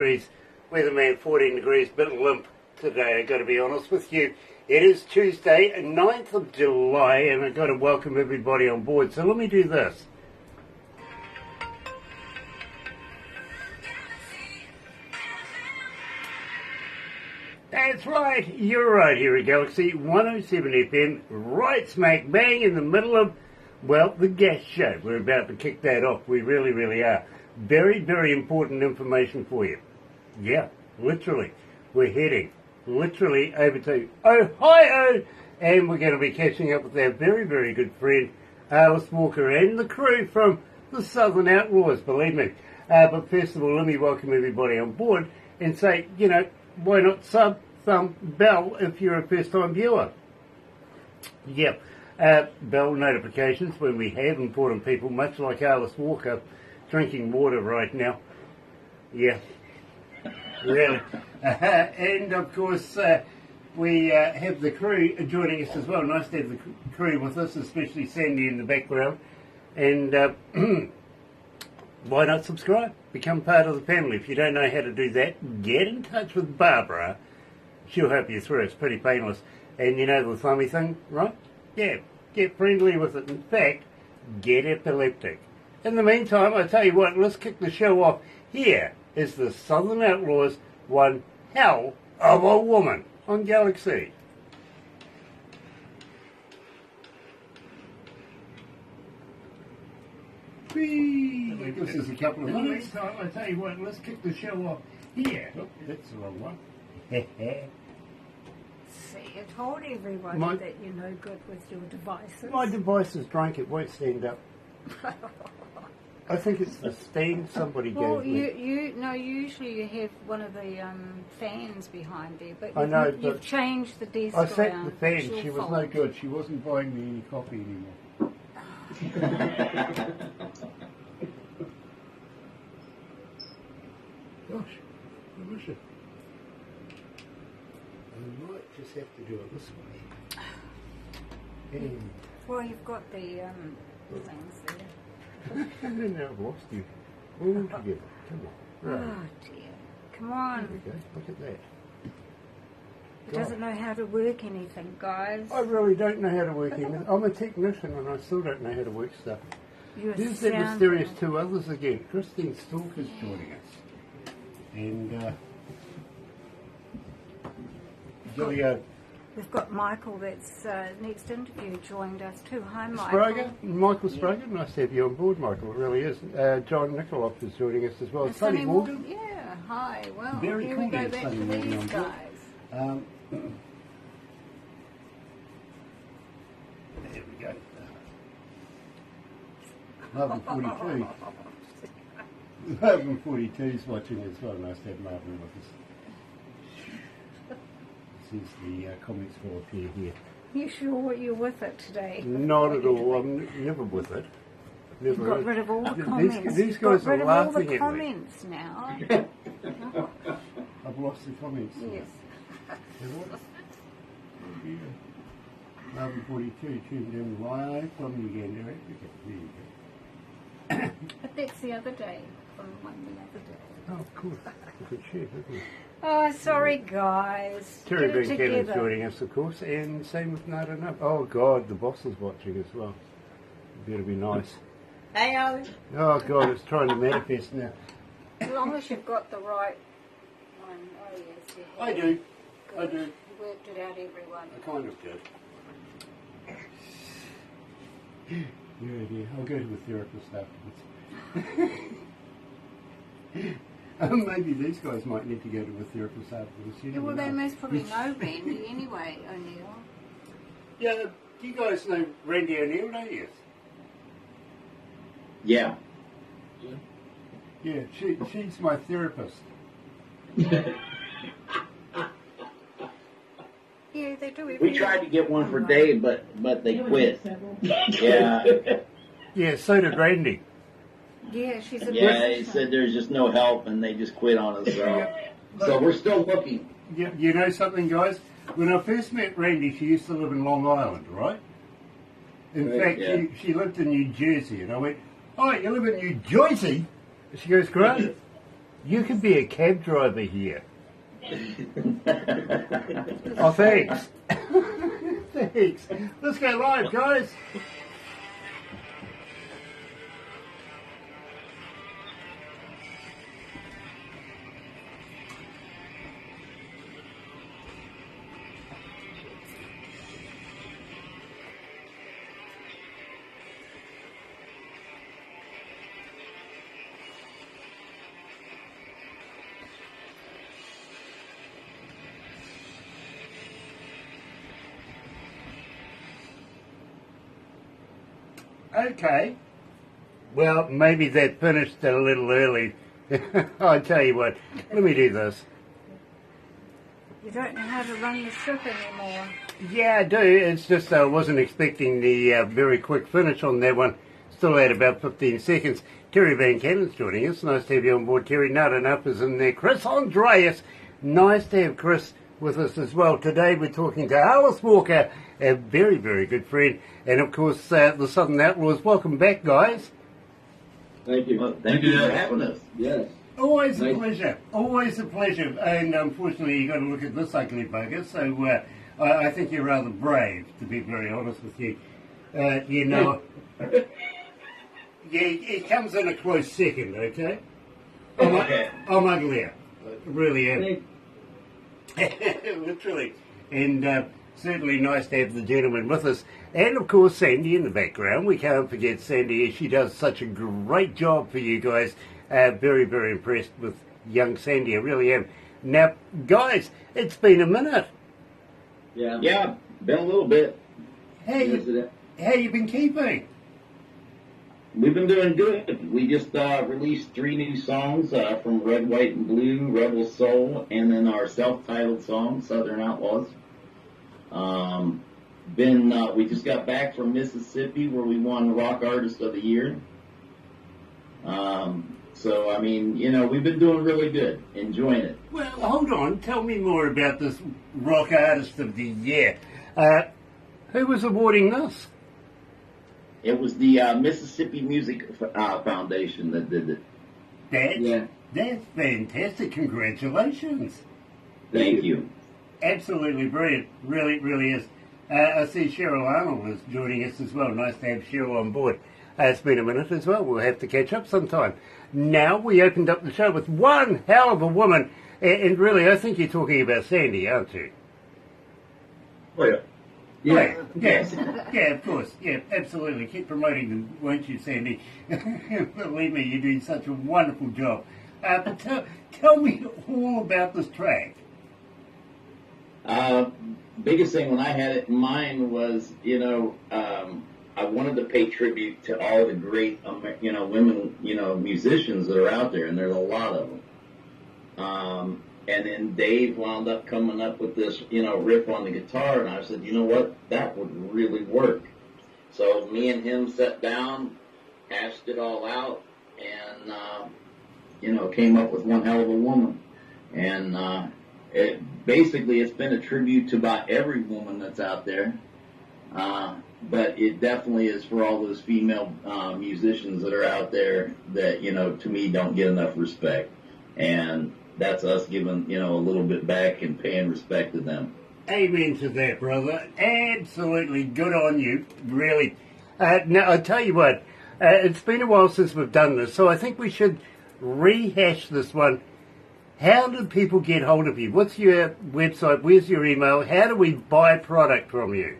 degrees, weatherman 14 degrees, bit limp today, I've got to be honest with you. It is Tuesday, 9th of July, and I've got to welcome everybody on board. So let me do this. That's right, you're right here at Galaxy 107 FM, right smack bang in the middle of, well, the gas show. We're about to kick that off. We really, really are. Very, very important information for you. Yeah, literally. We're heading literally over to Ohio, and we're going to be catching up with our very, very good friend, Alice Walker, and the crew from the Southern Outlaws, believe me. But first of all, let me welcome everybody on board and say, you know, why not sub, thumb, bell if you're a first-time viewer? Yeah, bell notifications when we have important people, much like Alice Walker, drinking water right now. Yeah, really. And of course, we have the crew joining us as well. Nice to have the crew with us, especially Sandy in the background. And why not subscribe? Become part of the family. If you don't know how to do that, get in touch with Barbara. She'll help you through. It's pretty painless. And you know the thummy thing, right? Yeah, get friendly with it. In fact, get epileptic. In the meantime, I tell you what, let's kick the show off. Here is the Southern Outlaws, one hell of a woman on Galaxy. This is a couple of minutes. Time, I tell you what, let's kick the show off here. Oh, that's the wrong one. See, I told everyone that you're no good with your devices. My device is drunk, it won't stand up. I think it's the stand somebody gave me. Usually you have one of the fans behind there, but I know, you've changed the desk I set around. the fan, she was no good. She wasn't buying me any coffee anymore. Gosh, I wish it. I might just have to do it this way. And Well, you've got the things there. and then I've lost you. All together. Come on. Right. Oh dear. Come on. There we go. Look at that. He doesn't know how to work anything, guys. I really don't know how to work anything. I'm a technician and I still don't know how to work stuff. There's that mysterious two others again. Christine Stalker's joining us. And Gilliard. We've got Michael, that's next interview, joined us too. Hi, Michael. Michael Sprague, nice to have you on board, Michael. It really is. John Nikoloff is joining us as well. And Sonny Morgan. Yeah, hi. Well, Very here cool we go to back have to Sonny Morgan these on board. guys. There we go. Marvin 42. Marvin 42 is watching as well. Nice to have Marvin with us. This is the comments will appear here. You sure you're with it today? Not at all. I'm never with it. Never. You've got rid of all the comments. These guys are laughing at me. You've got rid of all the comments now. I've lost the comments. Yes. Marvin 42 tuned in live from Uganda. There you go. But that's the other day, from one the other day. Oh, of course. Look at you, isn't it? Oh, sorry, guys. Terry Get it Van Kevin's together. joining us, of course, and same with Nada Nup. Oh, God, the boss is watching as well. Better be nice. Hey, Owen. Oh, God, it's trying to manifest now. As long as you've got the right one. Oh, yes, you have. I do. Good. I do. You worked it out, everyone. I kind of did. Yeah, dear. I'll go to the therapist afterwards. Maybe these guys might need to go to a therapist afterwards. Yeah, well, they most probably know Randy anyway, O'Neill. Yeah, do you guys know Randy O'Neill, don't you? Yeah. Yeah, she's my therapist. Yeah, they do. We tried to get one for Dave, but they quit. Yeah. Yeah, so did Randy. Yeah, she's a Yeah, he said there's just no help, and they just quit on us. So we're still looking. Yeah, you know something, guys? When I first met Randy, she used to live in Long Island, right? In fact, yeah. she lived in New Jersey, and I went, "Oh, you live in New Jersey?" She goes, "Great." You could be a cab driver here. Oh, thanks. Thanks. Let's go live, guys. Okay. Well, maybe that finished a little early. I'll tell you what, let me do this. You don't know how to run the ship anymore. Yeah, I do. It's just I wasn't expecting the very quick finish on that one. Still at about 15 seconds. Terry Van Cannon's joining us. Nice to have you on board, Terry. Not enough is in there. Chris Andreas. Nice to have Chris with us as well. Today we're talking to Alice Walker, a very, very good friend. And of course, the Southern Outlaws. Welcome back, guys. Thank you. Well, thank you for having us. Yes. Always a pleasure. Always a pleasure. And unfortunately, you've got to look at this ugly bugger. So I think you're rather brave, to be very honest with you. You know, yeah, it comes in a close second, okay? I'm uglier. Really am. Literally. And certainly nice to have the gentleman with us. And of course, Sandy in the background. We can't forget Sandy. She does such a great job for you guys. Very, very impressed with young Sandy. I really am. Now, guys, it's been a minute. Yeah, been a little bit. How you been keeping? We've been doing good. We just released 3 new songs from Red, White, and Blue, Rebel Soul, and then our self-titled song, Southern Outlaws. We just got back from Mississippi where we won Rock Artist of the Year. So, I mean, you know, we've been doing really good, enjoying it. Well, hold on. Tell me more about this Rock Artist of the Year. Who was awarding this? It was the Mississippi Music Foundation that did it. That's fantastic. Congratulations. Thank you. Absolutely brilliant. Really, really is. I see Cheryl Arnold is joining us as well. Nice to have Cheryl on board. It's been a minute as well. We'll have to catch up sometime. Now, we opened up the show with one hell of a woman. And really, I think you're talking about Sandy, aren't you? Oh, yeah. Yeah. Yes. Yeah, of course. Yeah, absolutely. Keep promoting them, won't you, Sandy? Believe me, you're doing such a wonderful job. But tell me all about this track. Biggest thing when I had it in mind was, you know, I wanted to pay tribute to all the great, women, musicians that are out there, and there's a lot of them. And then Dave wound up coming up with this, riff on the guitar, and I said, you know what, that would really work. So me and him sat down, hashed it all out, and, came up with one hell of a woman. And it's been a tribute to about every woman that's out there. But it definitely is for all those female musicians that are out there that, to me don't get enough respect. And that's us giving, a little bit back and paying respect to them. Amen to that, brother. Absolutely good on you, really. Now, I'll tell you what, it's been a while since we've done this, so I think we should rehash this one. How do people get hold of you? What's your website? Where's your email? How do we buy product from you?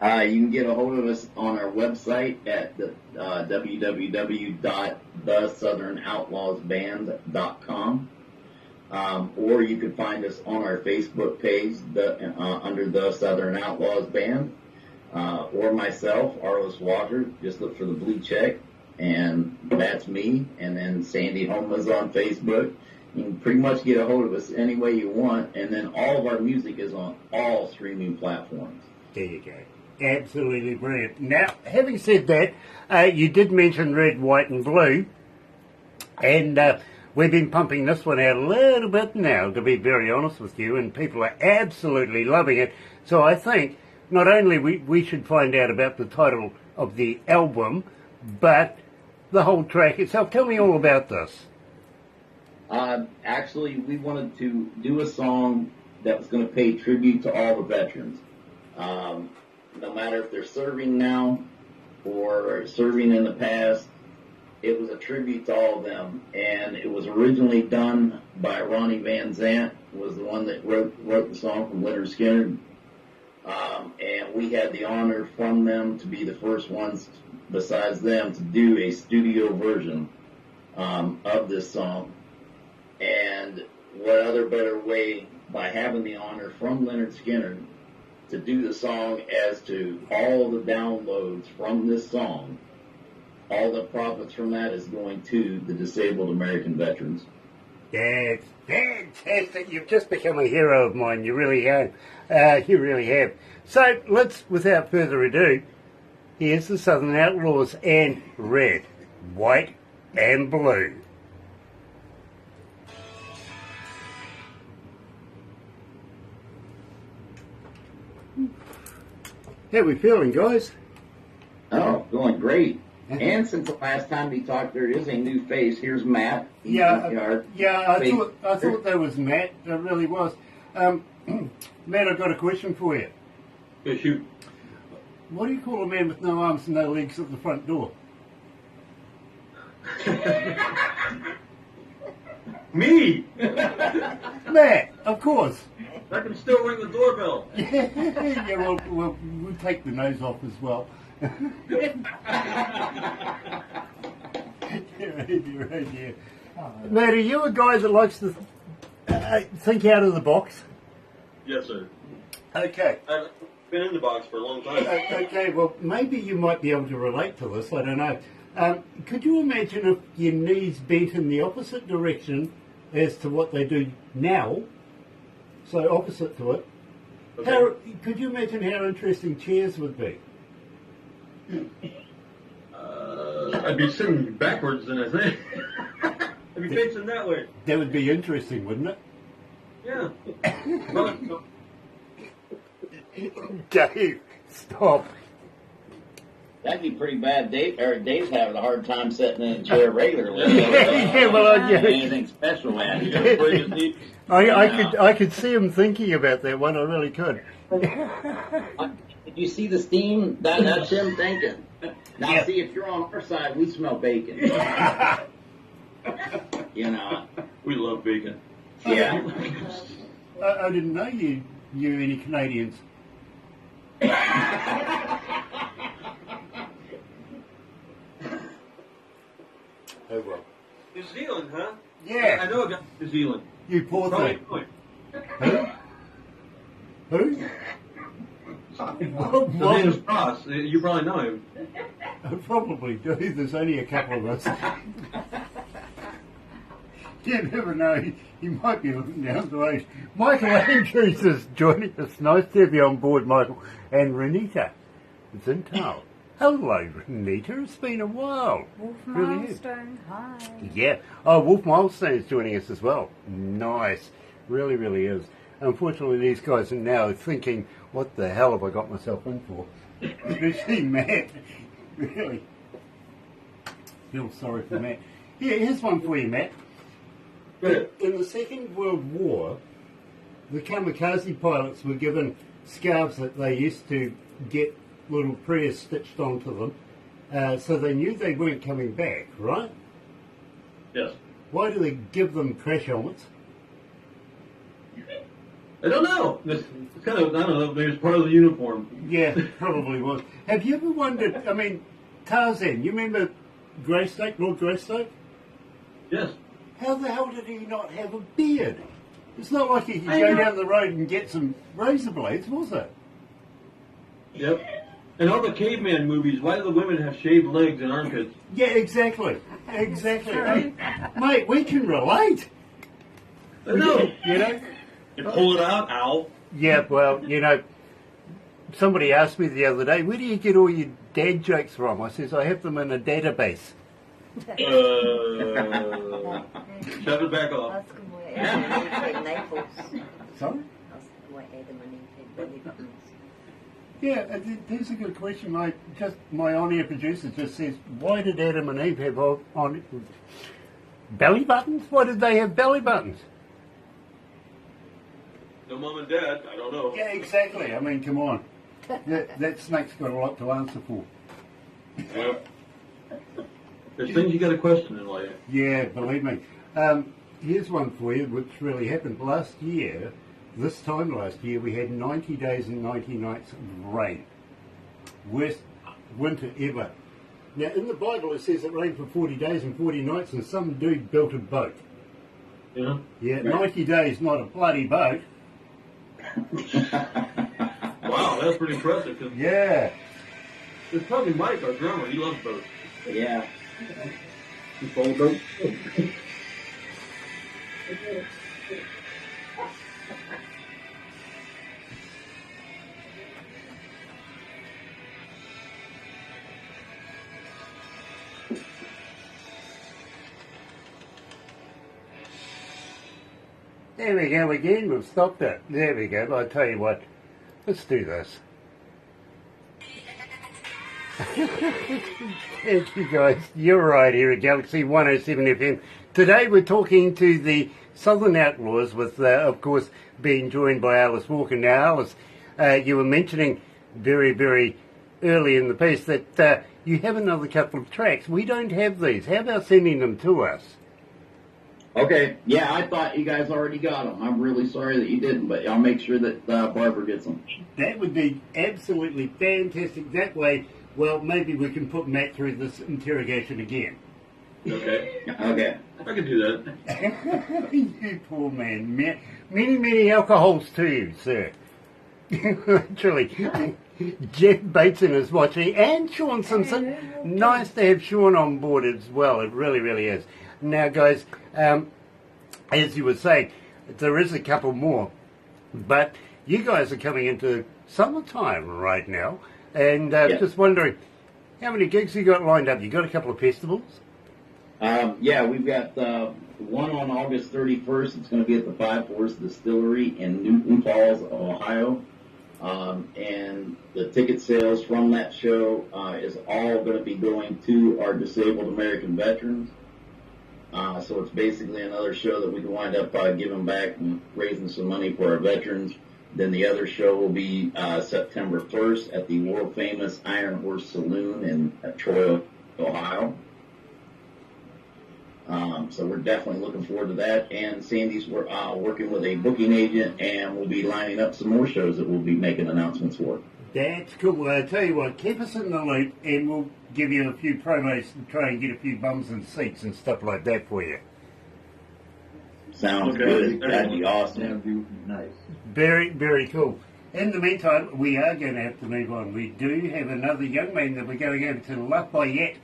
You can get a hold of us on our website at www.thesouthernoutlawsband.com, or you can find us on our Facebook page under the Southern Outlaws Band, or myself, Arliss Walker. Just look for the blue check, and that's me. And then Sandy Homa's on Facebook. You can pretty much get a hold of us any way you want, and then all of our music is on all streaming platforms. There you go. Absolutely brilliant. Now, having said that, you did mention Red, White and Blue, and we've been pumping this one out a little bit now, to be very honest with you, and people are absolutely loving it. So I think not only we should find out about the title of the album, but the whole track itself. Tell me all about this. Actually, we wanted to do a song that was going to pay tribute to all the veterans. No matter if they're serving now or serving in the past, it was a tribute to all of them. And it was originally done by Ronnie Van Zant, was the one that wrote the song from Leonard Skinner. And we had the honor from them to be the first ones, besides them, to do a studio version of this song. And what other better way, by having the honor from Leonard Skinner to do the song, as to all the downloads from this song, all the profits from that is going to the disabled American veterans. That's fantastic. You've just become a hero of mine. You really have. You really have. So let's, without further ado, here's the Southern Outlaws and Red, White and Blue. How we feeling, guys? Oh, feeling great. And since the last time we talked, there is a new face. Here's Matt. I thought that was Matt. It really was. Matt, I've got a question for you. Yeah, shoot. What do you call a man with no arms and no legs at the front door? Me! Matt, of course. I can still ring the doorbell. Yeah, well, we'll take the nose off as well. You're right here. Matt, are you a guy that likes to think out of the box? Yes, sir. Okay. I've been in the box for a long time. Okay, well, maybe you might be able to relate to this, I don't know. Could you imagine if your knees bent in the opposite direction as to what they do now? So opposite to it. Okay. Could you imagine how interesting chairs would be? I'd be sitting backwards then, I think. I'd be facing that way. That would be interesting, wouldn't it? Yeah. Dave, stop. That'd be pretty bad. Dave's having a hard time sitting in a chair regularly. Anything special, man. You gotta break his knee. I could see him thinking about that one. I really could. Did you see the steam? That's him thinking. Now, Yeah. see, if you're on our side, we smell bacon. You know. We love bacon. Yeah. I didn't know you knew any Canadians. Oh well. New Zealand, huh? Yeah. I know a guy from New Zealand. You poor Probably thing. annoying. Who? His name is Ross. You probably know him. I probably do. There's only a couple of us. You never know. He might be looking down the road. Michael Andrews is joining us. Nice to have you on board, Michael. And Renita is in town. Hello, Renita. It's been a while. Wolf Really is. Milestone, hi. Yeah. Oh, Wolf Milestone is joining us as well. Nice. Really, really is. Unfortunately, these guys are now thinking, what the hell have I got myself in for? Especially Matt. Really. Feel sorry for Matt. Yeah, here's one for you, Matt. Good. In the Second World War, the kamikaze pilots were given scarves that they used to get little prayers stitched onto them, so they knew they weren't coming back, right? Yes. Why do they give them crash helmets? I don't know. It's kind of, I don't know, maybe it's part of the uniform. Yeah, probably was. Have you ever wondered, I mean, Tarzan, you remember Greystoke, Lord Greystoke? Yes. How the hell did he not have a beard? It's not like he could go down the road and get some razor blades, was it? Yep. In all the caveman movies, why do the women have shaved legs and armpits? Yeah, exactly. Exactly. Hey, mate, we can relate. I know. You know? You pull it out, ow. Yeah, well, you know, somebody asked me the other day, where do you get all your dad jokes from? I says, I have them in a database. Shove it back off. Ask him where Adam and Eve had Naples. Sorry? Ask him where Adam and Eve had belly buttons. Yeah, there's a good question. My on-air producer just says, why did Adam and Eve have Belly buttons? Why did they have belly buttons? No mom and dad, I don't know. Yeah, exactly. I mean, come on. That snake's got a lot to answer for. Yeah. There's things you got to question in life. Yeah, believe me. Here's one for you, which really happened last year. This time last year, we had 90 days and 90 nights of rain. Worst winter ever. Now, in the Bible, it says it rained for 40 days and 40 nights, and some dude built a boat. Yeah. Yeah, 90 days, not a bloody boat. Wow, that's pretty impressive. 'Cause Yeah. there's probably Mike, our drummer. He loves boats. Yeah. He sold boats. There we go again. We've stopped it. There we go. I'll tell you what. Let's do this. Thank you guys. You're right here at Galaxy 107 FM. Today we're talking to the Southern Outlaws with, of course, being joined by Alice Walker. Now, Alice, you were mentioning very, very early in the piece that you have another couple of tracks. We don't have these. How about sending them to us? Okay. Yeah, I thought you guys already got them. I'm really sorry that you didn't, but I'll make sure that Barbara gets them. That would be absolutely fantastic. That way, well, maybe we can put Matt through this interrogation again. Okay. Okay. I can do that. You poor man. Many, many alcohols to you, sir. Literally. Jeff Bateson is watching, and Sean Simpson. Nice to have Sean on board as well. It really, really is. Now, guys, as you were saying, there is a couple more, but you guys are coming into summertime right now, and just wondering, how many gigs you got lined up? You got a couple of festivals? Yeah, we've got one on August 31st. It's going to be at the Five Force Distillery in Newton Falls, Ohio. And the ticket sales from that show is all going to be going to our disabled American veterans. So it's basically another show that we can wind up giving back and raising some money for our veterans. Then the other show will be September 1st at the world-famous Iron Horse Saloon in Troy, Ohio. So we're definitely looking forward to that. And Sandy's working with a booking agent, and we'll be lining up some more shows that we'll be making announcements for. That's cool. I'll tell you what, keep us in the loop, and we'll give you a few promos and try and get a few bums and seats and stuff like that for you. Sounds Okay. good. That'd be awesome. That'd be nice. Very, very cool. In the meantime, we are going to have to move on. We do have another young man that we're going over to Lafayette,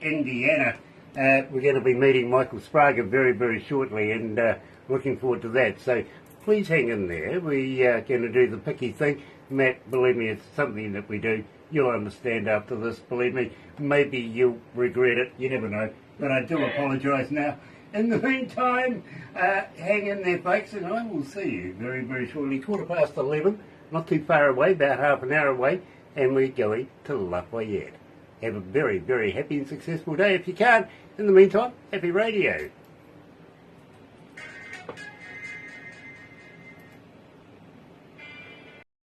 Indiana. We're going to be meeting Michael Sprague very, very shortly, and looking forward to that. So please hang in there. We are going to do the picky thing. Matt, believe me, it's something that we do. You'll understand after this, believe me. Maybe you'll regret it. You never know. But I do apologise now. In the meantime, hang in there, folks, and I will see you very, very shortly. 11:15, not too far away, about half an hour away, and we're going to Lafayette. Have a very, very happy and successful day if you can. In the meantime, happy radio.